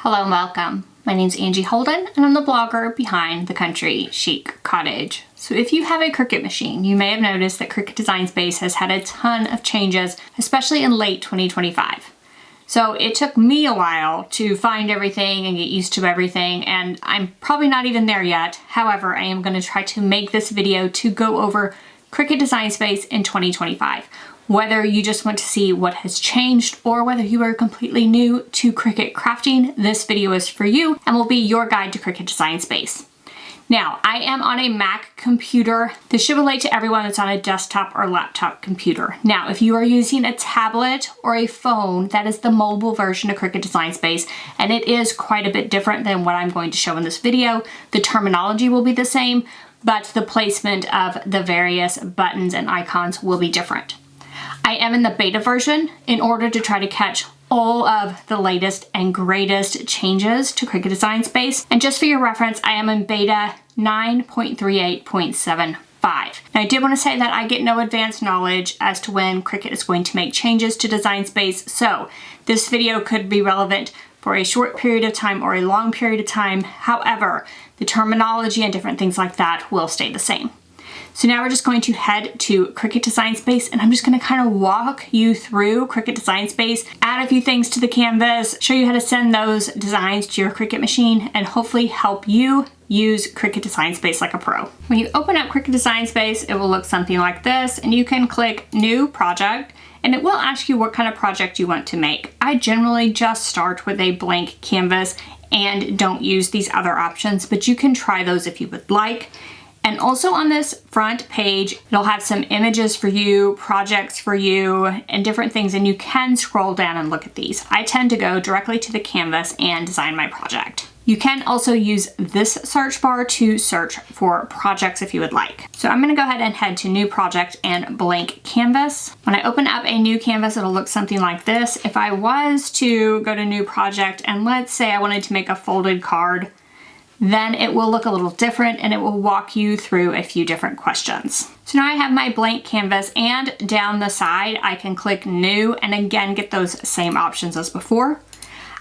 Hello and welcome. My name's Angie Holden and I'm the blogger behind The Country Chic Cottage. So if you have a Cricut machine, you may have noticed that Cricut Design Space has had a ton of changes, especially in late 2025. So it took me a while to find everything and get used to everything, and I'm probably not even there yet. However, I am going to try to make this video to go over Cricut Design Space in 2025. Whether you just want to see what has changed or whether you are completely new to Cricut crafting, this video is for you and will be your guide to Cricut Design Space. Now, I am on a Mac computer. This should relate to everyone that's on a desktop or laptop computer. Now, if you are using a tablet or a phone, that is the mobile version of Cricut Design Space, and it is quite a bit different than what I'm going to show in this video. The terminology will be the same, but the placement of the various buttons and icons will be different. I am in the beta version in order to try to catch all of the latest and greatest changes to Cricut Design Space. And just for your reference, I am in beta 9.38.75. Now, I did want to say that I get no advanced knowledge as to when Cricut is going to make changes to Design Space, so this video could be relevant for a short period of time or a long period of time. However, the terminology and different things like that will stay the same. So now we're just going to head to Cricut Design Space, and I'm just going to kind of walk you through Cricut Design Space, add a few things to the canvas, show you how to send those designs to your Cricut machine, and hopefully help you use Cricut Design Space like a pro. When you open up Cricut Design Space, it will look something like this, and you can click New Project, and it will ask you what kind of project you want to make. I generally just start with a blank canvas and don't use these other options, but you can try those if you would like. And also on this front page, it'll have some images for you, projects for you, and different things, and you can scroll down and look at these. I tend to go directly to the canvas and design my project. You can also use this search bar to search for projects if you would like. So I'm gonna go ahead and head to New Project and Blank Canvas. When I open up a new canvas, it'll look something like this. If I was to go to New Project, and let's say I wanted to make a folded card, then it will look a little different and it will walk you through a few different questions. So now I have my blank canvas, and down the side I can click New and again get those same options as before.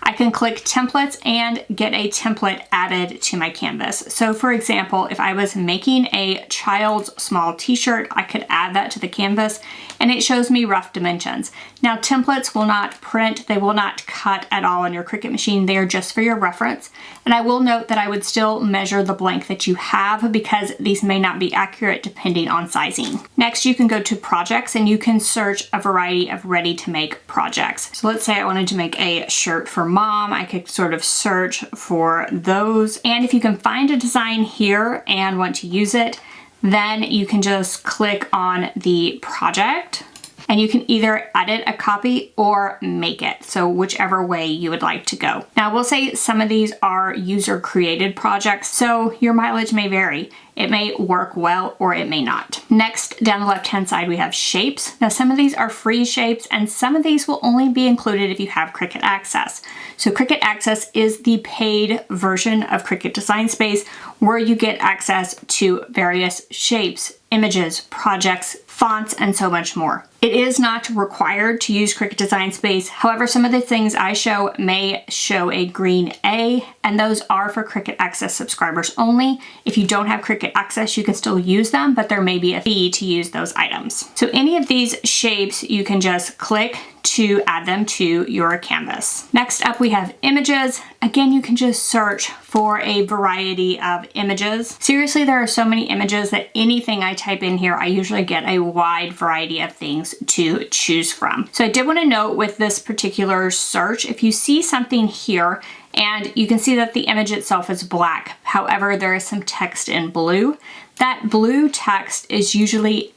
I can click Templates and get a template added to my canvas. So for example, if I was making a child's small t-shirt, I could add that to the canvas and it shows me rough dimensions. Now, templates will not print, they will not cut at all on your Cricut machine. They are just for your reference. And I will note that I would still measure the blank that you have because these may not be accurate depending on sizing. Next, you can go to projects and you can search a variety of ready to make projects. So let's say I wanted to make a shirt for mom, I could sort of search for those. And if you can find a design here and want to use it, then you can just click on the project and you can either edit a copy or make it. So whichever way you would like to go. Now I will say some of these are user created projects, so your mileage may vary. It may work well or it may not. Next, down the left-hand side, we have shapes. Now some of these are free shapes and some of these will only be included if you have Cricut Access. So Cricut Access is the paid version of Cricut Design Space where you get access to various shapes, images, projects, fonts, and so much more. It is not required to use Cricut Design Space. However, some of the things I show may show a green A, and those are for Cricut Access subscribers only. If you don't have Cricut Access, you can still use them, but there may be a fee to use those items. So any of these shapes, you can just click to add them to your canvas. Next up, we have images. Again, you can just search for a variety of images. Seriously, there are so many images that anything I type in here, I usually get a wide variety of things to choose from. So I did want to note with this particular search, if you see something here, and you can see that the image itself is black, however, there is some text in blue. That blue text is usually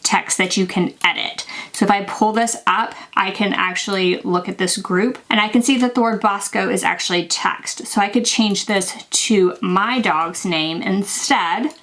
text that you can edit. So if I pull this up, I can actually look at this group and I can see that the word Bosco is actually text. So I could change this to my dog's name instead.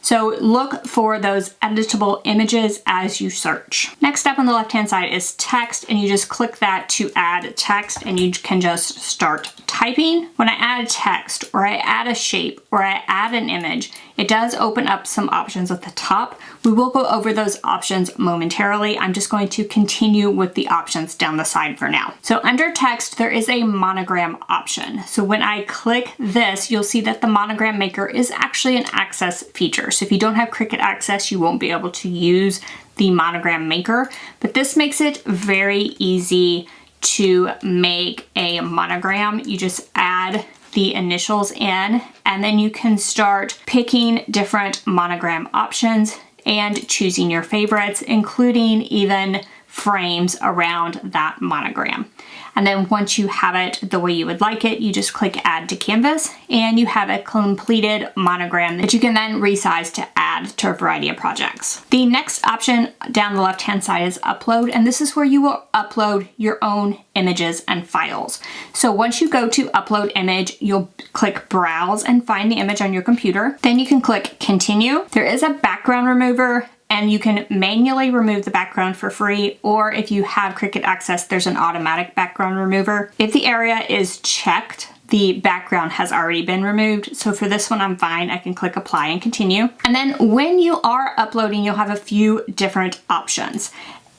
So look for those editable images as you search. Next up on the left-hand side is text, and you just click that to add text and you can just start typing. When I add text or I add a shape or I add an image, it does open up some options at the top. We will go over those options momentarily. I'm just going to continue with the options down the side for now. So under text, there is a monogram option. So when I click this, you'll see that the monogram maker is actually an access feature. So if you don't have Cricut Access, you won't be able to use the monogram maker, but this makes it very easy to make a monogram. You just add the initials in, and then you can start picking different monogram options and choosing your favorites, including even frames around that monogram. And then once you have it the way you would like it, you just click Add to Canvas, and you have a completed monogram that you can then resize to add to a variety of projects. The next option down the left-hand side is Upload, and this is where you will upload your own images and files. So once you go to Upload Image, you'll click Browse and find the image on your computer. Then you can click Continue. There is a background remover, and you can manually remove the background for free, or if you have Cricut Access, there's an automatic background remover. If the area is checked, the background has already been removed. So for this one, I'm fine. I can click Apply and Continue. And then when you are uploading, you'll have a few different options.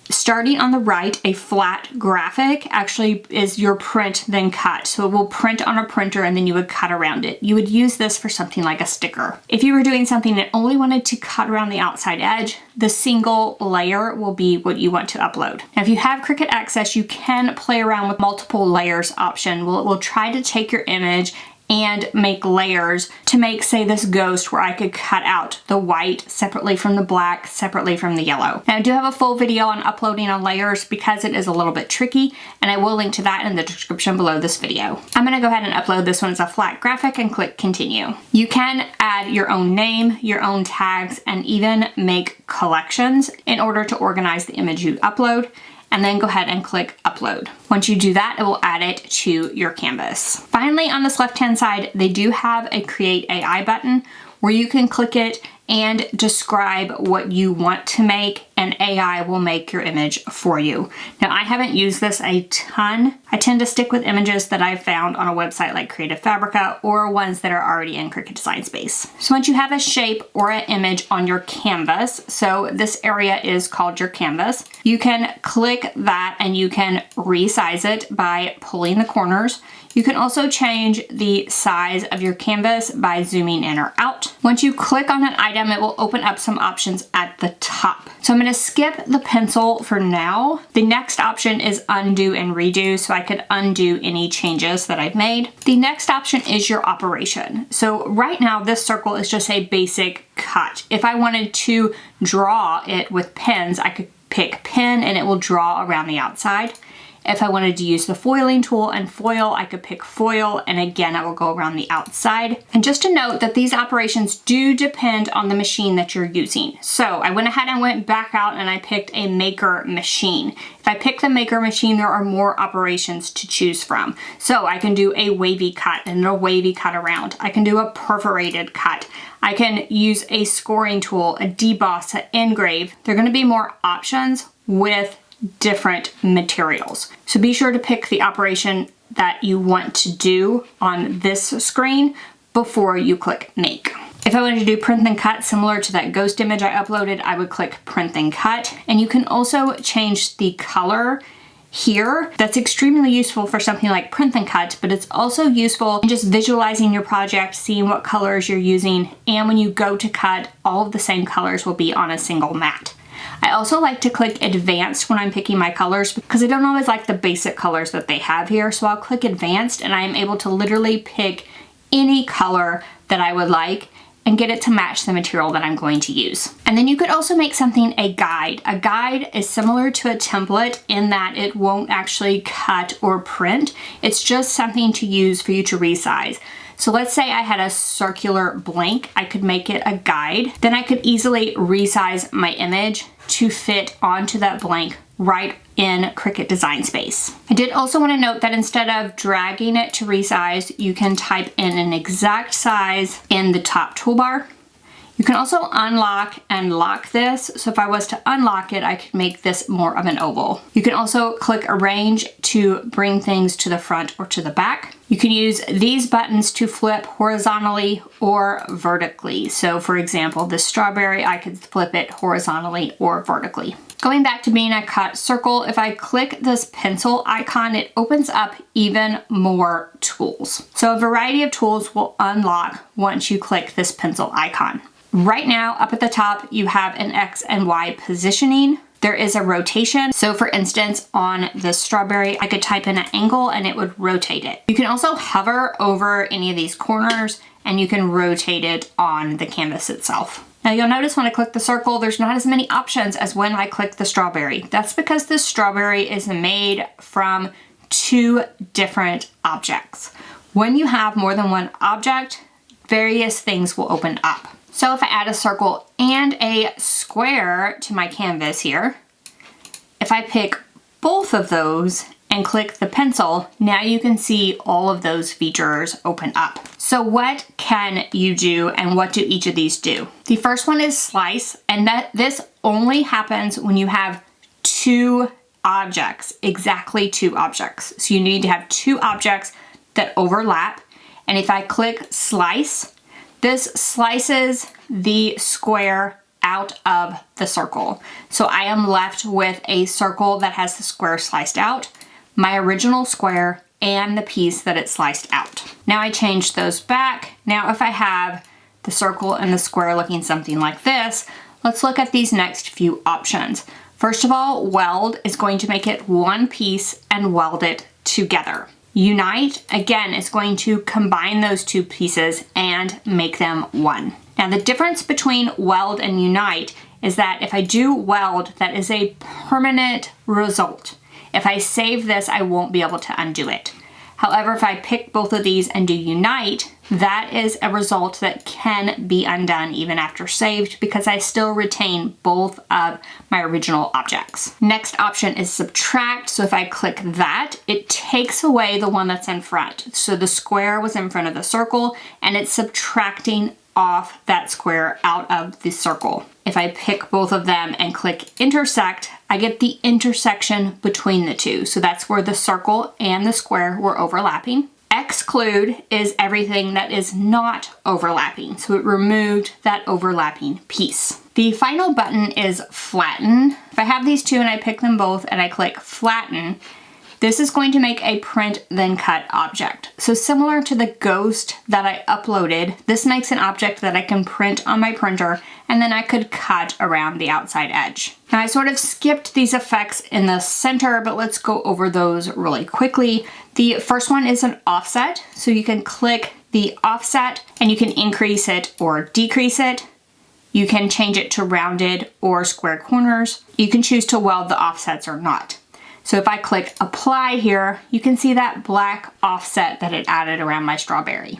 Starting on the right, a flat graphic actually is your print then cut. So it will print on a printer and then you would cut around it. You would use this for something like a sticker. If you were doing something that only wanted to cut around the outside edge, the single layer will be what you want to upload. Now, if you have Cricut Access, you can play around with multiple layers option. It will try to take your image and make layers to make, say, this ghost where I could cut out the white separately from the black, separately from the yellow. Now, I do have a full video on uploading on layers because it is a little bit tricky, and I will link to that in the description below this video. I'm gonna go ahead and upload this one as a flat graphic and click Continue. You can add your own name, your own tags, and even make collections in order to organize the image you upload, and then go ahead and click Upload. Once you do that, it will add it to your canvas. Finally, on this left-hand side, they do have a Create AI button where you can click it and describe what you want to make, and AI will make your image for you. Now, I haven't used this a ton. I tend to stick with images that I've found on a website like Creative Fabrica or ones that are already in Cricut Design Space. So once you have a shape or an image on your canvas, so this area is called your canvas, you can click that and you can resize it by pulling the corners. You can also change the size of your canvas by zooming in or out. Once you click on an item, it will open up some options at the top. So I'm going to skip the pencil for now. The next option is undo and redo, so I could undo any changes that I've made. The next option is your operation. So right now, this circle is just a basic cut. If I wanted to draw it with pens, I could pick pen and it will draw around the outside. If I wanted to use the foiling tool and foil, I could pick foil, and again, it will go around the outside. And just to note that these operations do depend on the machine that you're using. So I went ahead and went back out and I picked a maker machine. If I pick the maker machine, there are more operations to choose from. So I can do a wavy cut and a wavy cut around. I can do a perforated cut. I can use a scoring tool, a deboss, an engrave. There are going to be more options with different materials. So be sure to pick the operation that you want to do on this screen before you click Make. If I wanted to do print and cut similar to that ghost image I uploaded, I would click Print and Cut. And you can also change the color here. That's extremely useful for something like print and cut, but it's also useful in just visualizing your project, seeing what colors you're using, and when you go to cut, all of the same colors will be on a single mat. I also like to click Advanced when I'm picking my colors because I don't always like the basic colors that they have here. So I'll click Advanced and I am able to literally pick any color that I would like and get it to match the material that I'm going to use. And then you could also make something a guide. A guide is similar to a template in that it won't actually cut or print. It's just something to use for you to resize. So let's say I had a circular blank, I could make it a guide. Then I could easily resize my image to fit onto that blank right in Cricut Design Space. I did also want to note that instead of dragging it to resize, you can type in an exact size in the top toolbar. You can also unlock and lock this. So if I was to unlock it, I could make this more of an oval. You can also click Arrange to bring things to the front or to the back. You can use these buttons to flip horizontally or vertically. So for example, this strawberry, I could flip it horizontally or vertically. Going back to being a cut circle, if I click this pencil icon, it opens up even more tools. So a variety of tools will unlock once you click this pencil icon. Right now, up at the top, you have an X and Y positioning. There is a rotation. So for instance, on this strawberry, I could type in an angle and it would rotate it. You can also hover over any of these corners and you can rotate it on the canvas itself. Now you'll notice when I click the circle, there's not as many options as when I click the strawberry. That's because this strawberry is made from two different objects. When you have more than one object, various things will open up. So if I add a circle and a square to my canvas here, if I pick both of those and click the pencil, now you can see all of those features open up. So what can you do and what do each of these do? The first one is slice, and this only happens when you have two objects, exactly two objects. So you need to have two objects that overlap. And if I click slice, this slices the square out of the circle. So I am left with a circle that has the square sliced out, my original square, and the piece that it sliced out. Now I changed those back. Now if I have the circle and the square looking something like this, let's look at these next few options. First of all, weld is going to make it one piece and weld it together. Unite, again, is going to combine those two pieces and make them one. Now the difference between weld and unite is that if I do weld, that is a permanent result. If I save this, I won't be able to undo it. However, if I pick both of these and do unite, that is a result that can be undone even after saved because I still retain both of my original objects. Next option is subtract. So if I click that, it takes away the one that's in front. So the square was in front of the circle and it's subtracting off that square out of the circle. If I pick both of them and click intersect, I get the intersection between the two. So that's where the circle and the square were overlapping. Exclude is everything that is not overlapping. So it removed that overlapping piece. The final button is flatten. If I have these two and I pick them both and I click flatten, this is going to make a print then cut object. So similar to the ghost that I uploaded, this makes an object that I can print on my printer and then I could cut around the outside edge. Now I sort of skipped these effects in the center, but let's go over those really quickly. The first one is an offset. So you can click the offset and you can increase it or decrease it. You can change it to rounded or square corners. You can choose to weld the offsets or not. So if I click apply here, you can see that black offset that it added around my strawberry.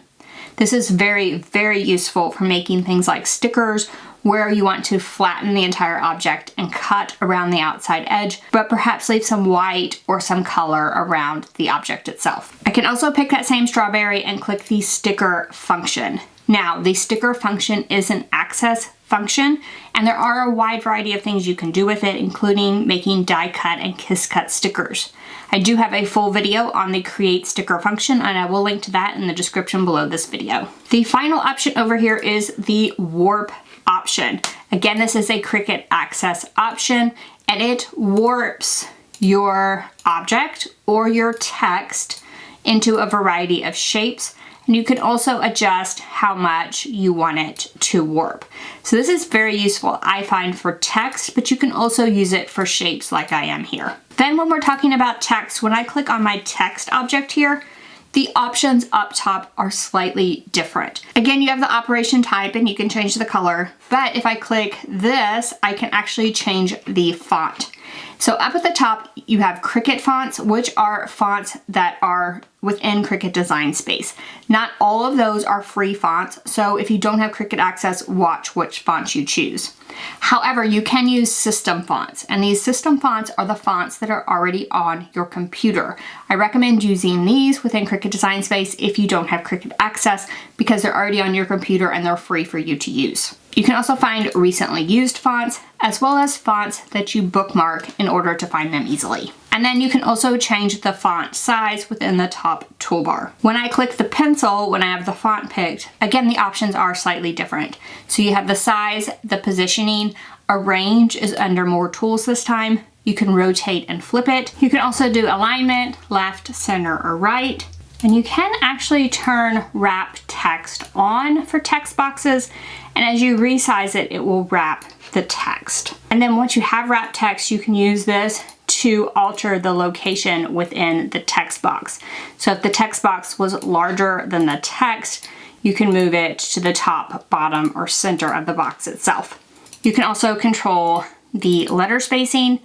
This is very, very useful for making things like stickers where you want to flatten the entire object and cut around the outside edge, but perhaps leave some white or some color around the object itself. I can also pick that same strawberry and click the sticker function. Now, the sticker function is an access function, and there are a wide variety of things you can do with it, including making die cut and kiss cut stickers. I do have a full video on the create sticker function, and I will link to that in the description below this video. The final option over here is the warp option. Again, this is a Cricut access option, and it warps your object or your text into a variety of shapes. And you can also adjust how much you want it to warp. So this is very useful, I find, for text, but you can also use it for shapes like I am here. Then when we're talking about text, when I click on my text object here, the options up top are slightly different. Again, you have the operation type and you can change the color, but if I click this, I can actually change the font. So up at the top, you have Cricut fonts, which are fonts that are within Cricut Design Space. Not all of those are free fonts, so if you don't have Cricut access, watch which fonts you choose. However, you can use system fonts, and these system fonts are the fonts that are already on your computer. I recommend using these within Cricut Design Space if you don't have Cricut access because they're already on your computer and they're free for you to use. You can also find recently used fonts, as well as fonts that you bookmark in order to find them easily. And then you can also change the font size within the top toolbar. When I click the pencil, when I have the font picked, again, the options are slightly different. So you have the size, the positioning, arrange is under more tools this time. You can rotate and flip it. You can also do alignment, left, center, or right. And you can actually turn wrap text on for text boxes. And as you resize it, it will wrap the text. And then once you have wrap text, you can use this to alter the location within the text box. So if the text box was larger than the text, you can move it to the top, bottom, or center of the box itself. You can also control the letter spacing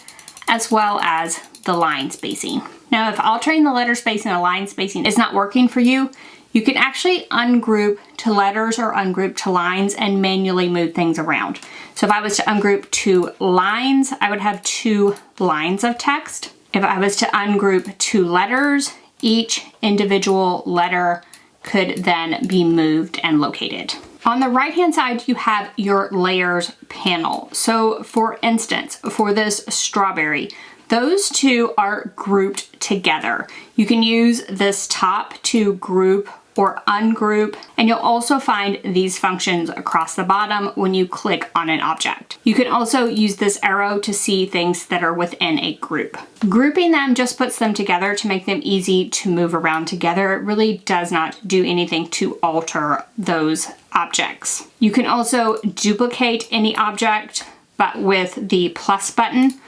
as well as the line spacing. Now, if altering the letter spacing and line spacing is not working for you, you can actually ungroup to letters or ungroup to lines and manually move things around. So if I was to ungroup to lines, I would have 2 lines of text. If I was to ungroup to letters, each individual letter could then be moved and located. On the right-hand side, you have your layers panel. So for instance, for this strawberry, those 2 are grouped together. You can use this top to group or ungroup, and you'll also find these functions across the bottom when you click on an object. You can also use this arrow to see things that are within a group. Grouping them just puts them together to make them easy to move around together. It really does not do anything to alter those objects. You can also duplicate any object, but with the plus button,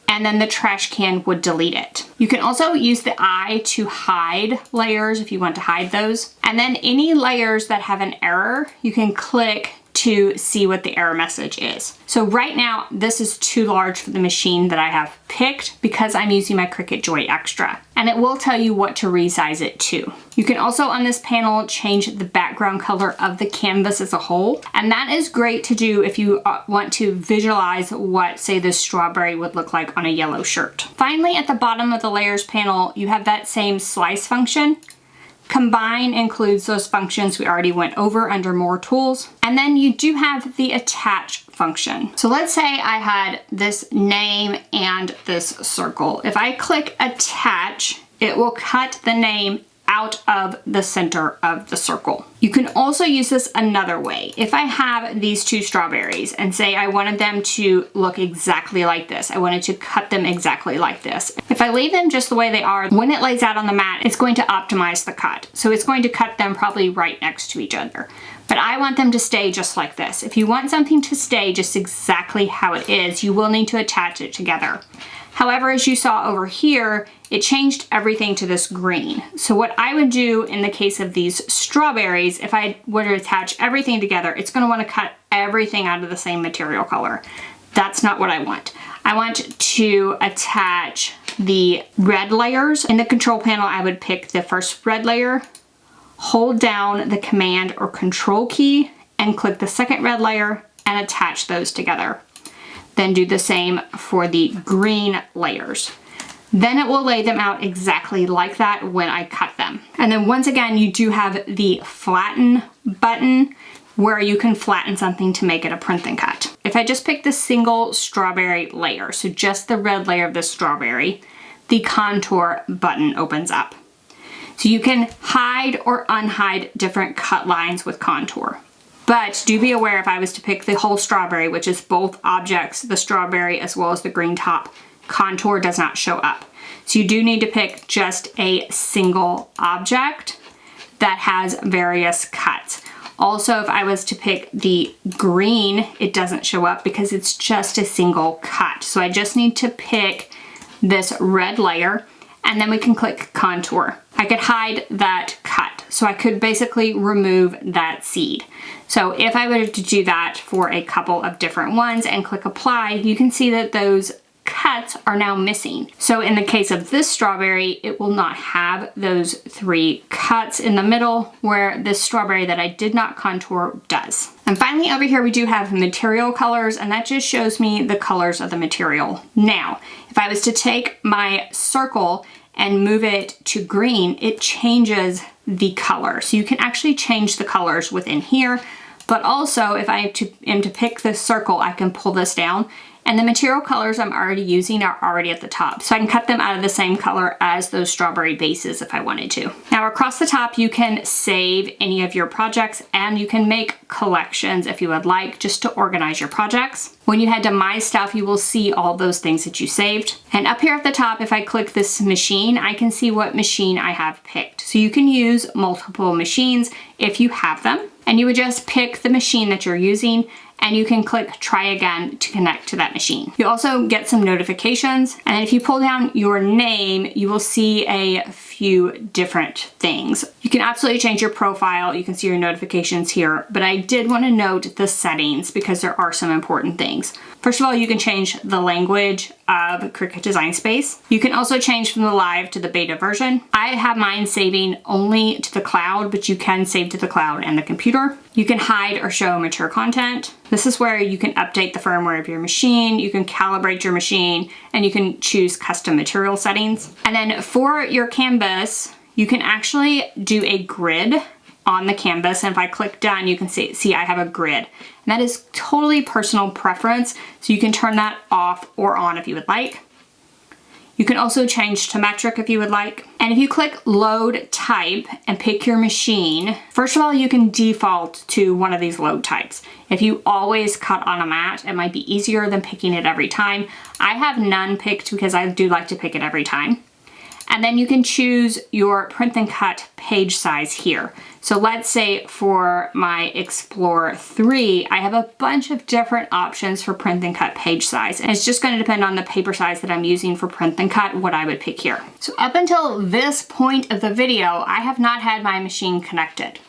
and then the trash can would delete it. You can also use the eye to hide layers if you want to hide those. And then any layers that have an error, you can click to see what the error message is. So right now, this is too large for the machine that I have picked because I'm using my Cricut Joy Extra. And it will tell you what to resize it to. You can also on this panel change the background color of the canvas as a whole. And that is great to do if you want to visualize what, say, this strawberry would look like on a yellow shirt. Finally, at the bottom of the layers panel, you have that same slice function. Combine includes those functions we already went over under more tools. And then you do have the attach function. So let's say I had this name and this circle. If I click attach, it will cut the name out of the center of the circle. You can also use this another way. If I have these 2 strawberries and say I wanted them to look exactly like this, I wanted to cut them exactly like this. If I leave them just the way they are, when it lays out on the mat, it's going to optimize the cut. So it's going to cut them probably right next to each other. But I want them to stay just like this. If you want something to stay just exactly how it is, you will need to attach it together. However, as you saw over here, it changed everything to this green. So what I would do in the case of these strawberries, if I were to attach everything together, it's going to want to cut everything out of the same material color. That's not what I want. I want to attach the red layers. In the control panel, I would pick the first red layer, hold down the Command or Control key, and click the second red layer and attach those together. Then do the same for the green layers. Then it will lay them out exactly like that when I cut them. And then once again, you do have the flatten button where you can flatten something to make it a print and cut. If I just pick the single strawberry layer, so just the red layer of the strawberry, the contour button opens up. So you can hide or unhide different cut lines with contour. But do be aware if I was to pick the whole strawberry, which is both objects, the strawberry as well as the green top, contour does not show up. So you do need to pick just a single object that has various cuts. Also, if I was to pick the green, it doesn't show up because it's just a single cut. So I just need to pick this red layer and then we can click contour. I could hide that cut. So I could basically remove that seed. So if I were to do that for a couple of different ones and click apply, you can see that those cuts are now missing. So in the case of this strawberry, it will not have those 3 cuts in the middle where this strawberry that I did not contour does. And finally over here we do have material colors, and that just shows me the colors of the material. Now, if I was to take my circle and move it to green, it changes the color. So you can actually change the colors within here But also if I am to pick this circle, I can pull this down, and the material colors I'm already using are already at the top. So I can cut them out of the same color as those strawberry bases if I wanted to. Now across the top, you can save any of your projects, and you can make collections if you would like, just to organize your projects. When you head to My Stuff, you will see all those things that you saved. And up here at the top, if I click this machine, I can see what machine I have picked. So you can use multiple machines if you have them, and you would just pick the machine that you're using, and you can click try again to connect to that machine. You also get some notifications, and if you pull down your name, you will see a few different things. You can absolutely change your profile. You can see your notifications here, but I did want to note the settings because there are some important things. First of all, you can change the language of Cricut Design Space. You can also change from the live to the beta version. I have mine saving only to the cloud, but you can save to the cloud and the computer. You can hide or show mature content. This is where you can update the firmware of your machine, you can calibrate your machine, and you can choose custom material settings. And then for your canvas, you can actually do a grid on the canvas, and if I click done, you can see I have a grid. And that is totally personal preference, so you can turn that off or on if you would like. You can also change to metric if you would like. And if you click load type and pick your machine, first of all, you can default to one of these load types. If you always cut on a mat, it might be easier than picking it every time. I have none picked because I do like to pick it every time. And then you can choose your print and cut page size here. So let's say for my Explore 3, I have a bunch of different options for print and cut page size. And it's just going to depend on the paper size that I'm using for print and cut, what I would pick here. So up until this point of the video, I have not had my machine connected.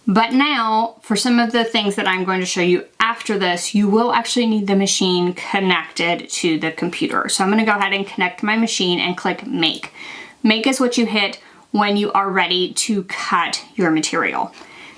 But now, for some of the things that I'm going to show you after this, you will actually need the machine connected to the computer. So I'm going to go ahead and connect my machine and click Make. Make is what you hit when you are ready to cut your material.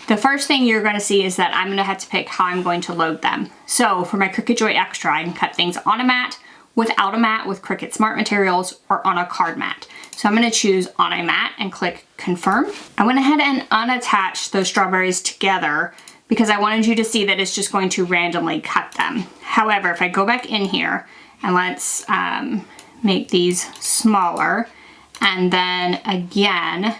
The first thing you're going to see is that I'm going to have to pick how I'm going to load them. So for my Cricut Joy Extra, I can cut things on a mat, without a mat with Cricut Smart Materials, or on a card mat. So I'm going to choose on a mat and click confirm. I went ahead and unattached those strawberries together because I wanted you to see that it's just going to randomly cut them. However, if I go back in here and let's make these smaller, and then again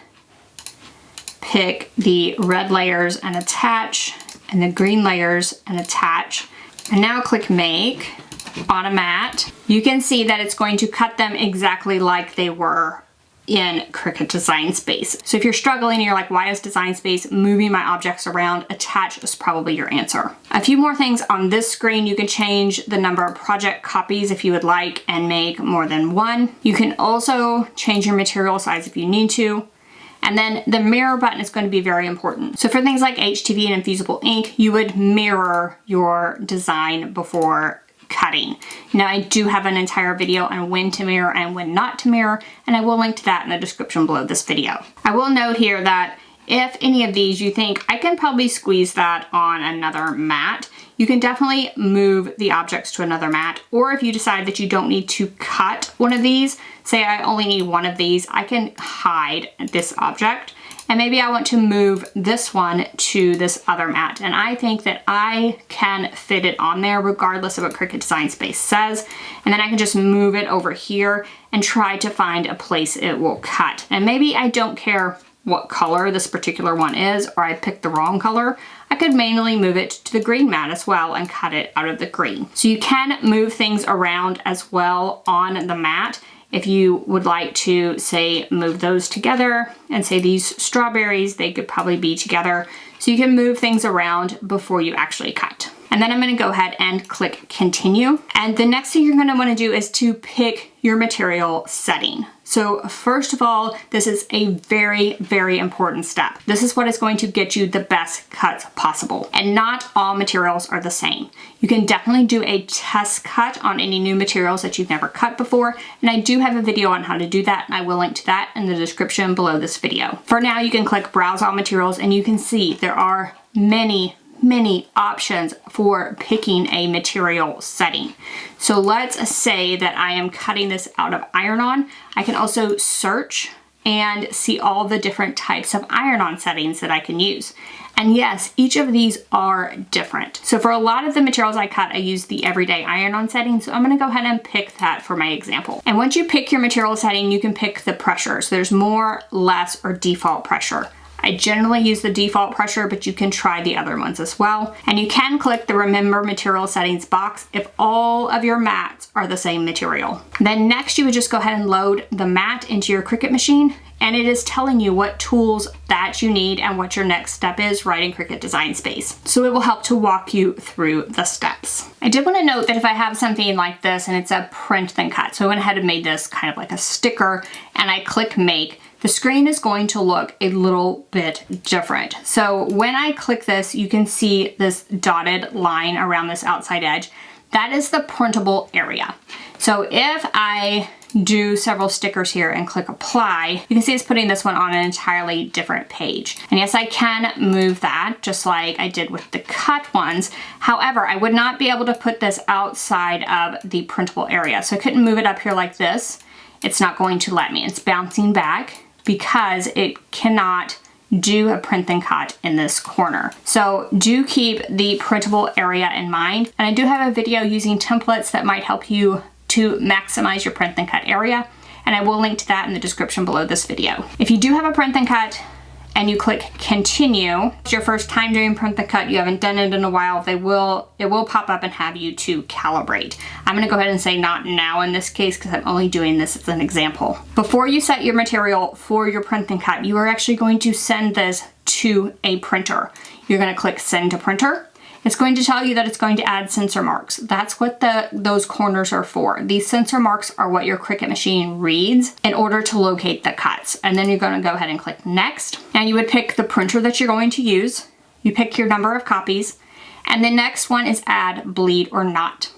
pick the red layers and attach, and the green layers and attach, and now click make on a mat, you can see that it's going to cut them exactly like they were in Cricut Design Space. So if you're struggling and you're like, why is Design Space moving my objects around? Attach is probably your answer. A few more things on this screen. You can change the number of project copies if you would like and make more than one. You can also change your material size if you need to. And then the mirror button is going to be very important. So for things like HTV and infusible ink, you would mirror your design before cutting. Now I do have an entire video on when to mirror and when not to mirror, and I will link to that in the description below this video. I will note here that if any of these you think I can probably squeeze that on another mat, you can definitely move the objects to another mat. Or if you decide that you don't need to cut one of these, say I only need one of these, I can hide this object. And maybe I want to move this one to this other mat. And I think that I can fit it on there regardless of what Cricut Design Space says. And then I can just move it over here and try to find a place it will cut. And maybe I don't care what color this particular one is, or I picked the wrong color. I could manually move it to the green mat as well and cut it out of the green. So you can move things around as well on the mat. If you would like to, say, move those together and say these strawberries, they could probably be together. So you can move things around before you actually cut. And then I'm going to go ahead and click continue. And the next thing you're going to want to do is to pick your material setting. So first of all, this is a very, very important step. This is what is going to get you the best cuts possible. And not all materials are the same. You can definitely do a test cut on any new materials that you've never cut before. And I do have a video on how to do that, and I will link to that in the description below this video. For now, you can click browse all materials and you can see there are many options for picking a material setting. So let's say that I am cutting this out of iron-on. I can also search and see all the different types of iron-on settings that I can use. And yes, each of these are different. So for a lot of the materials I cut, I use the everyday iron-on setting. So I'm gonna go ahead and pick that for my example. And once you pick your material setting, you can pick the pressure. So there's more, less, or default pressure. I generally use the default pressure, but you can try the other ones as well. And you can click the Remember Material Settings box if all of your mats are the same material. Then next, you would just go ahead and load the mat into your Cricut machine, and it is telling you what tools that you need and what your next step is right in Cricut Design Space. So it will help to walk you through the steps. I did want to note that if I have something like this and it's a print then cut, so I went ahead and made this kind of like a sticker, and I click Make, the screen is going to look a little bit different. So when I click this, you can see this dotted line around this outside edge. That is the printable area. So if I do several stickers here and click Apply, you can see it's putting this one on an entirely different page. And yes, I can move that just like I did with the cut ones. However, I would not be able to put this outside of the printable area. So I couldn't move it up here like this. It's not going to let me. It's bouncing back because it cannot do a print then cut in this corner. So do keep the printable area in mind. And I do have a video using templates that might help you to maximize your print then cut area. And I will link to that in the description below this video. If you do have a print then cut and you click Continue, it's your first time doing print then cut, you haven't done it in a while, it will pop up and have you to calibrate. I'm gonna go ahead and say not now in this case because I'm only doing this as an example. Before you set your material for your print then cut, you are actually going to send this to a printer. You're gonna click Send to Printer. It's going to tell you that it's going to add sensor marks. That's what those corners are for. These sensor marks are what your Cricut machine reads in order to locate the cuts. And then you're going to go ahead and click Next. And you would pick the printer that you're going to use. You pick your number of copies. And the next one is Add Bleed or Not.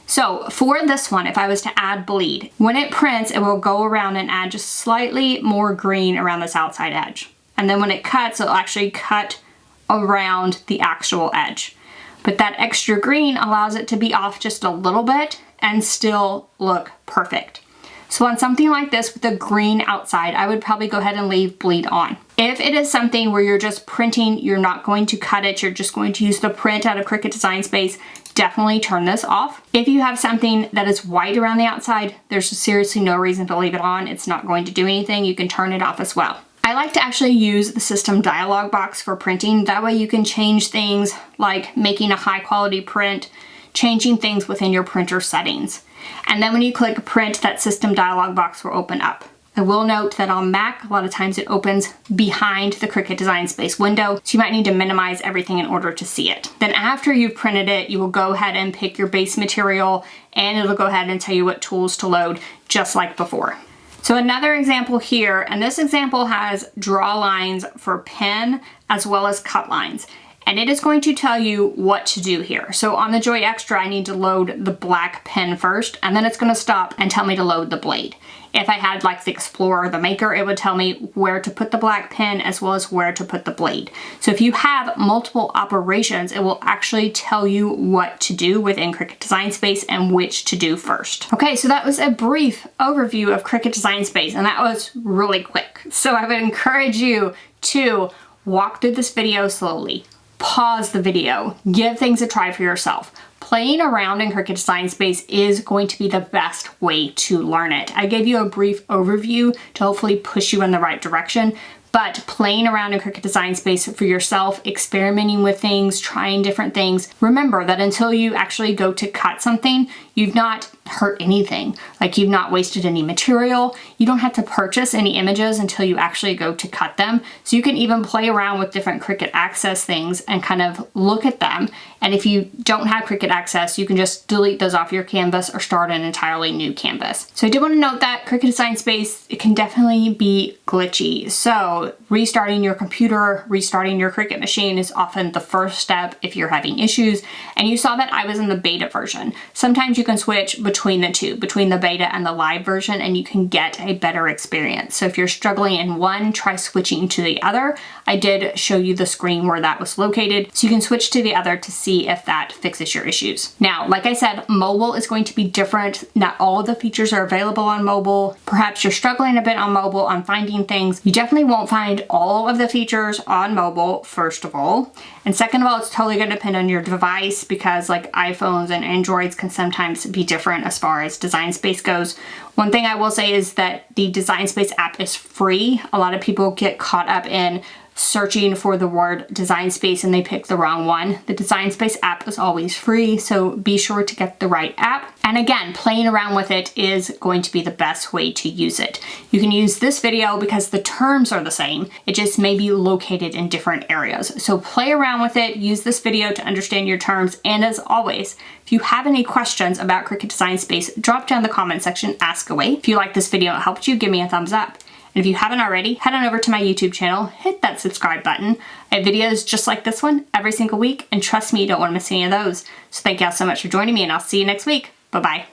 So for this one, if I was to add bleed, when it prints, it will go around and add just slightly more green around this outside edge. And then when it cuts, it'll actually cut around the actual edge. But that extra green allows it to be off just a little bit and still look perfect. So on something like this with a green outside, I would probably go ahead and leave bleed on. If it is something where you're just printing, you're not going to cut it, you're just going to use the print out of Cricut Design Space, definitely turn this off. If you have something that is white around the outside, there's seriously no reason to leave it on. It's not going to do anything. You can turn it off as well. I like to actually use the system dialog box for printing. That way you can change things like making a high quality print, changing things within your printer settings. And then when you click print, that system dialog box will open up. I will note that on Mac, a lot of times it opens behind the Cricut Design Space window, so you might need to minimize everything in order to see it. Then after you've printed it, you will go ahead and pick your base material, and it'll go ahead and tell you what tools to load, just like before. So another example here, and this example has draw lines for pen as well as cut lines. And it is going to tell you what to do here. So on the Joy Extra, I need to load the black pen first, and then it's gonna stop and tell me to load the blade. If I had like the Explorer or the Maker, it would tell me where to put the black pen as well as where to put the blade. So if you have multiple operations, it will actually tell you what to do within Cricut Design Space and which to do first. Okay, so that was a brief overview of Cricut Design Space, and that was really quick. So I would encourage you to walk through this video slowly. Pause the video, give things a try for yourself. Playing around in Cricut Design Space is going to be the best way to learn it. I gave you a brief overview to hopefully push you in the right direction, but playing around in Cricut Design Space for yourself, experimenting with things, trying different things, remember that until you actually go to cut something, you've not hurt anything. Like you've not wasted any material. You don't have to purchase any images until you actually go to cut them. So you can even play around with different Cricut Access things and kind of look at them. And if you don't have Cricut Access, you can just delete those off your canvas or start an entirely new canvas. So I did want to note that Cricut Design Space, it can definitely be glitchy. So restarting your computer, restarting your Cricut machine is often the first step if you're having issues. And you saw that I was in the beta version. Sometimes you can switch between the two, between the beta and the live version, and you can get a better experience. So if you're struggling in one, try switching to the other. I did show you the screen where that was located, so you can switch to the other to see if that fixes your issues. Now, like I said, mobile is going to be different. Not all of the features are available on mobile. Perhaps you're struggling a bit on mobile on finding things. You definitely won't find all of the features on mobile, first of all. And second of all, it's totally going to depend on your device, because like iPhones and Androids can sometimes be different as far as Design Space goes. One thing I will say is that the Design Space app is free. A lot of people get caught up in searching for the word Design Space and they pick the wrong one. The Design Space app is always free, so be sure to get the right app. And again, playing around with it is going to be the best way to use it. You can use this video because the terms are the same. It just may be located in different areas. So play around with it, use this video to understand your terms, and as always, if you have any questions about Cricut Design Space, drop down the comment section, ask away. If you like this video and it helped you, give me a thumbs up. And if you haven't already, head on over to my YouTube channel, hit that subscribe button. I have videos just like this one every single week, and trust me, you don't want to miss any of those. So thank y'all so much for joining me, and I'll see you next week. Bye-bye.